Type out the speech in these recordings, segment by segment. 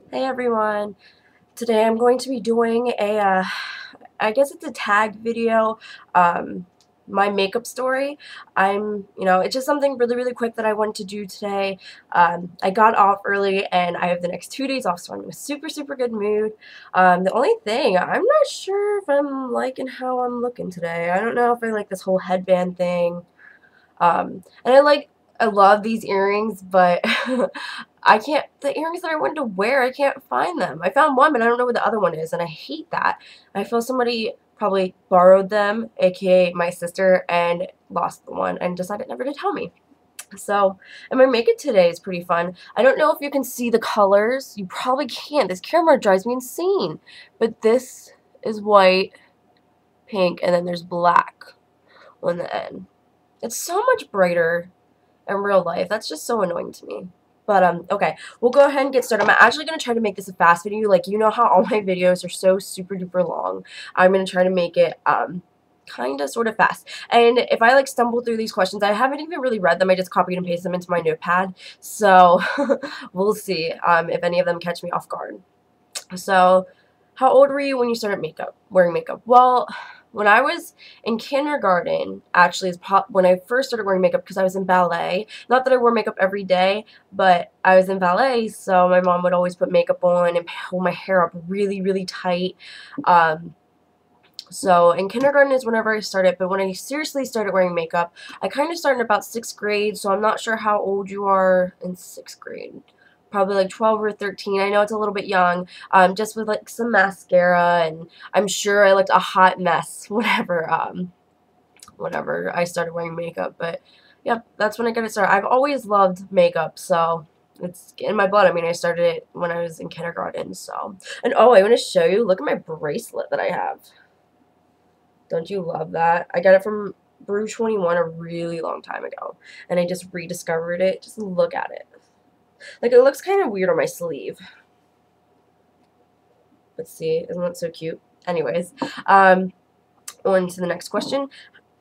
Hey everyone, today I'm going to be doing I guess it's a tag video, um, my makeup story. It's just something really quick that I wanted to do today. I got off early and I have the next 2 days off, so I'm in a super good mood. The only thing, I'm not sure if I'm liking how I'm looking today. I don't know if I like this whole headband thing. And I love these earrings, but the earrings that I wanted to wear, I can't find them. I found one, but I don't know where the other one is, and I hate that. I feel somebody probably borrowed them, aka my sister, and lost the one and decided never to tell me. So, and my makeup today is pretty fun. I don't know if you can see the colors. You probably can't. This camera drives me insane. But this is white, pink, and then there's black on the end. It's so much brighter in real life. That's just so annoying to me. But, okay, we'll go ahead and get started. I'm actually going to try to make this a fast video. Like, you know how all my videos are so super duper long. I'm going to try to make it, kind of sort of fast. And if I, like, stumble through these questions, I haven't even really read them. I just copied and pasted them into my notepad. So, we'll see, if any of them catch me off guard. So, how old were you when you started wearing makeup? Well, when I was in kindergarten, actually, is when I first started wearing makeup because I was in ballet. Not that I wore makeup every day, but I was in ballet, so my mom would always put makeup on and hold my hair up really tight. So in kindergarten is whenever I started, but when I seriously started wearing makeup, I kind of started in about 6th grade, so I'm not sure how old you are in 6th grade. Probably like 12 or 13. I know it's a little bit young, just with like some mascara, and I'm sure I looked a hot mess whenever I started wearing makeup. But yep, that's when I got it started. I've always loved makeup, so it's in my blood. I mean, I started it when I was in kindergarten, so. And oh, I want to show you, look at my bracelet that I have. Don't you love that? I got it from Brew 21 a really long time ago, and I just rediscovered it. Just look at it. Like, it looks kind of weird on my sleeve. But see, isn't that so cute? Anyways, on to the next question.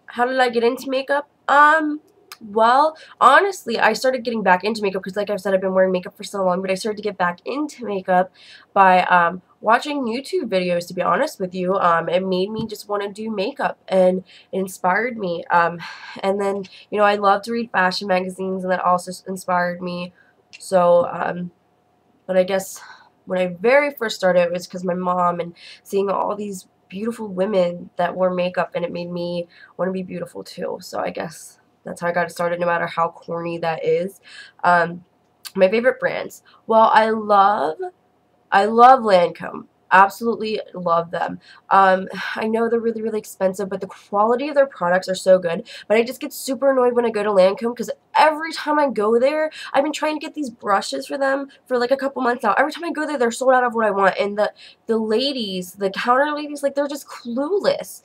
How did I get into makeup? Well, honestly, I started getting back into makeup because, like I've said, I've been wearing makeup for so long, but I started to get back into makeup by watching YouTube videos, to be honest with you. It made me just want to do makeup, and it inspired me. And then, you know, I love to read fashion magazines, and that also inspired me. So, but I guess when I very first started, it was because my mom and seeing all these beautiful women that wore makeup, and it made me want to be beautiful too. So I guess that's how I got started, no matter how corny that is. My favorite brands. Well, I love Lancome. Absolutely love them. I know they're really expensive, but the quality of their products are so good. But I just get super annoyed when I go to Lancome because every time I go there, I've been trying to get these brushes for them for like a couple months now. Every time I go there, they're sold out of what I want. And the ladies, the counter ladies, like, they're just clueless.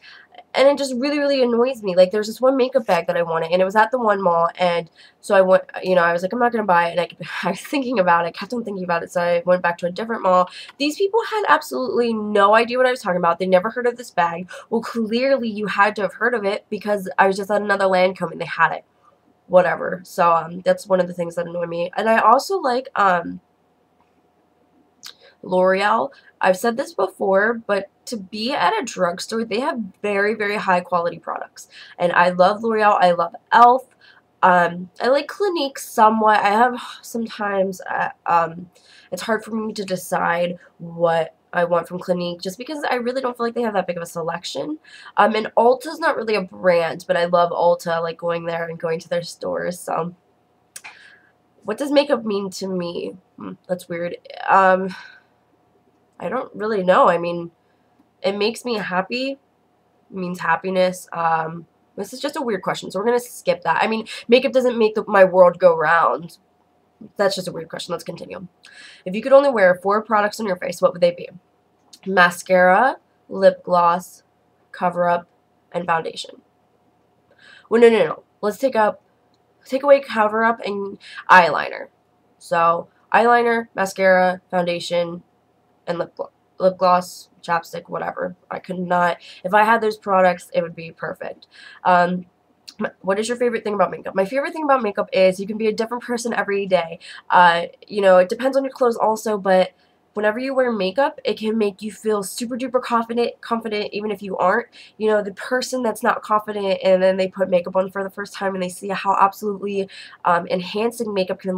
And it just really annoys me. Like, there's this one makeup bag that I wanted, and it was at the one mall, and so I went, you know, I was like, I'm not going to buy it, and I was thinking about it, kept on thinking about it, so I went back to a different mall. These people had absolutely no idea what I was talking about. They never heard of this bag. Well, clearly you had to have heard of it because I was just at another Lancome and they had it. Whatever. So, that's one of the things that annoy me. And I also like, L'Oreal. I've said this before, but to be at a drugstore, they have very high quality products. And I love L'Oreal. I love e.l.f. I like Clinique somewhat. I have sometimes, it's hard for me to decide what I want from Clinique just because I really don't feel like they have that big of a selection. And Ulta's not really a brand, but I love Ulta, like going there and going to their stores. So, what does makeup mean to me? That's weird. I don't really know. I mean, it makes me happy. It means happiness. This is just a weird question, so we're going to skip that. I mean, makeup doesn't make my world go round. That's just a weird question. Let's continue. If you could only wear 4 products on your face, what would they be? Mascara, lip gloss, cover-up, and foundation. Well, no. Let's take away cover-up and eyeliner. So, eyeliner, mascara, foundation, and lip gloss, chapstick, whatever. I could not, if I had those products, it would be perfect. What is your favorite thing about makeup? My favorite thing about makeup is you can be a different person every day. You know, it depends on your clothes also, but whenever you wear makeup, it can make you feel super duper confident even if you aren't. You know, the person that's not confident and then they put makeup on for the first time and they see how absolutely enhancing makeup can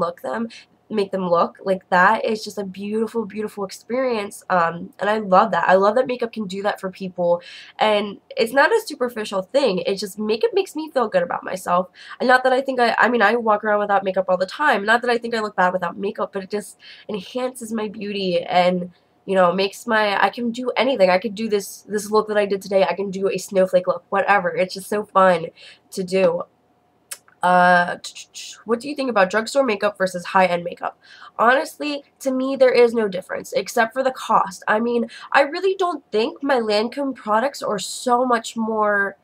make them look like that is just a beautiful, beautiful experience. And I love that. I love that makeup can do that for people. And it's not a superficial thing. It's just makeup makes me feel good about myself. And not that I think I mean, I walk around without makeup all the time. Not that I think I look bad without makeup, but it just enhances my beauty and, you know, makes I can do anything. I could do this look that I did today. I can do a snowflake look, whatever. It's just so fun to do. What do you think about drugstore makeup versus high-end makeup? Honestly, to me, there is no difference except for the cost. I mean, I really don't think my Lancome products are so much more,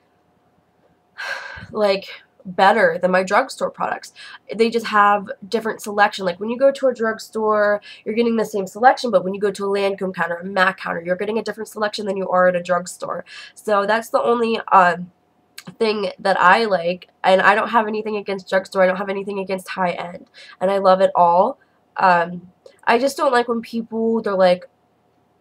like, better than my drugstore products. They just have different selection. Like, when you go to a drugstore, you're getting the same selection, but when you go to a Lancome counter, a MAC counter, you're getting a different selection than you are at a drugstore. So that's the only, thing that I like, and I don't have anything against drugstore. I don't have anything against high end, and I love it all. I just don't like when they're like,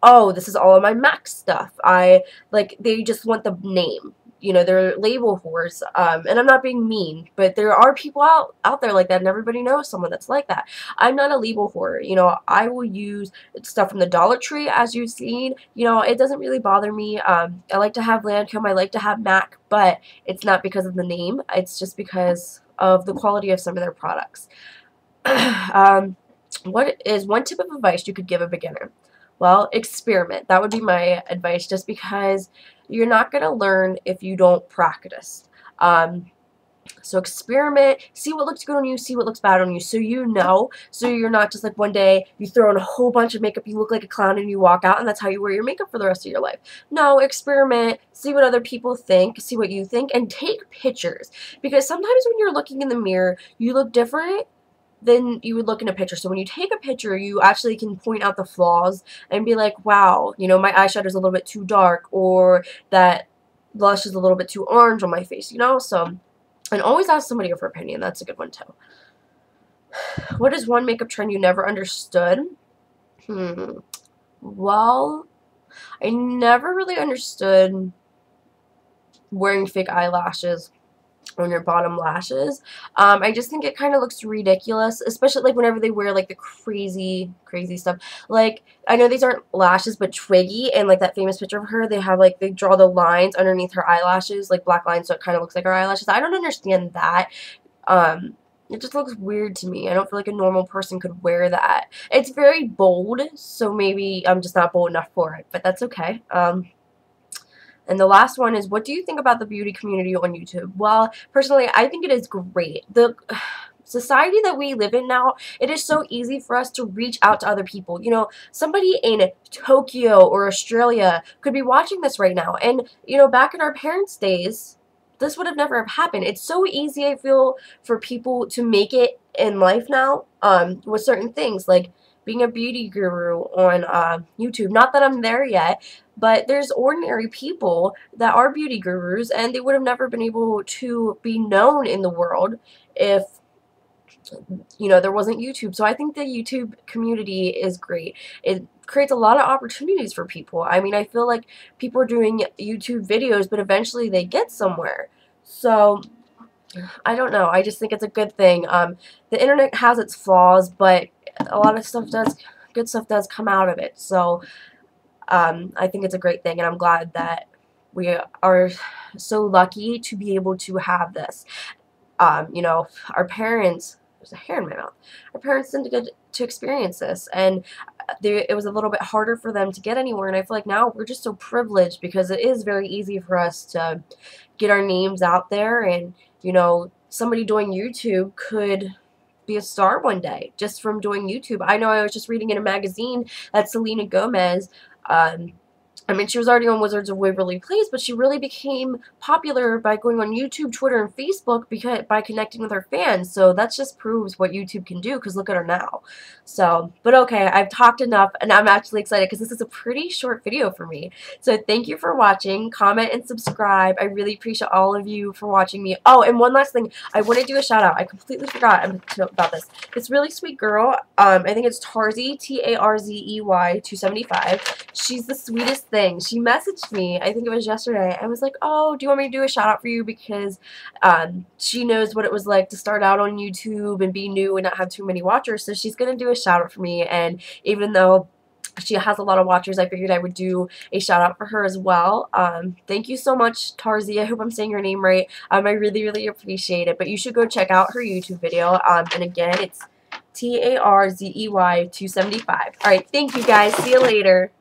oh, this is all of my MAC stuff. They just want the name. You know, they're label whores. And I'm not being mean, but there are people out there like that, and everybody knows someone that's like that. I'm not a label whore. You know, I will use stuff from the Dollar Tree, as you've seen. You know, it doesn't really bother me. I like to have Lancome. I like to have MAC, but it's not because of the name. It's just because of the quality of some of their products. What is one tip of advice you could give a beginner? Well, experiment. That would be my advice, just because you're not going to learn if you don't practice. So experiment, see what looks good on you, see what looks bad on you, so you know, so you're not just like one day you throw on a whole bunch of makeup, you look like a clown and you walk out and that's how you wear your makeup for the rest of your life. No, experiment, see what other people think, see what you think, and take pictures. Because sometimes when you're looking in the mirror, you look different than you would look in a picture. So when you take a picture, you actually can point out the flaws and be like, wow, you know, my eyeshadow is a little bit too dark, or that blush is a little bit too orange on my face, you know? So, and always ask somebody for opinion. That's a good one too. What is one makeup trend you never understood? Well, I never really understood wearing fake eyelashes on your bottom lashes. I just think it kind of looks ridiculous, especially like whenever they wear like the crazy stuff. Like, I know these aren't lashes, but Twiggy and like that famous picture of her, they have like, they draw the lines underneath her eyelashes, like black lines, so it kind of looks like her eyelashes. I don't understand that. It just looks weird to me. I don't feel like a normal person could wear that. It's very bold, so maybe I'm just not bold enough for it, but that's okay. And the last one is, what do you think about the beauty community on YouTube? Well, personally, I think it is great. The society that we live in now, it is so easy for us to reach out to other people. You know, somebody in Tokyo or Australia could be watching this right now. And, you know, back in our parents' days, this would have never happened. It's so easy, I feel, for people to make it in life now with certain things, like being a beauty guru on YouTube. Not that I'm there yet, but there's ordinary people that are beauty gurus, and they would have never been able to be known in the world if, you know, there wasn't YouTube. So I think the YouTube community is great. It creates a lot of opportunities for people. I mean, I feel like people are doing YouTube videos, but eventually they get somewhere. So I don't know. I just think it's a good thing. The internet has its flaws, but a lot of good stuff does come out of it. So I think it's a great thing, and I'm glad that we are so lucky to be able to have this. You know, our parents, there's a hair in my mouth, our parents didn't get to experience this, and it was a little bit harder for them to get anywhere, and I feel like now we're just so privileged because it is very easy for us to get our names out there, and, you know, somebody doing YouTube could be a star one day just from doing YouTube. I know I was just reading in a magazine that Selena Gomez I mean, she was already on Wizards of Waverly Place, but she really became popular by going on YouTube, Twitter, and Facebook by connecting with her fans. So that just proves what YouTube can do, because look at her now. So, but okay, I've talked enough, and I'm actually excited because this is a pretty short video for me. So thank you for watching. Comment and subscribe. I really appreciate all of you for watching me. Oh, and one last thing. I want to do a shout out. I completely forgot about this. This really sweet girl, I think it's Tarzey, Tarzey 275. She's the sweetest thing. She messaged me, I think it was yesterday. I was like, oh, do you want me to do a shout out for you? Because she knows what it was like to start out on YouTube and be new and not have too many watchers. So she's going to do a shout out for me. And even though she has a lot of watchers, I figured I would do a shout out for her as well. Thank you so much, Tarzey. I hope I'm saying your name right. I really, really appreciate it. But you should go check out her YouTube video. And again, it's Tarzey 275. All right, thank you guys. See you later.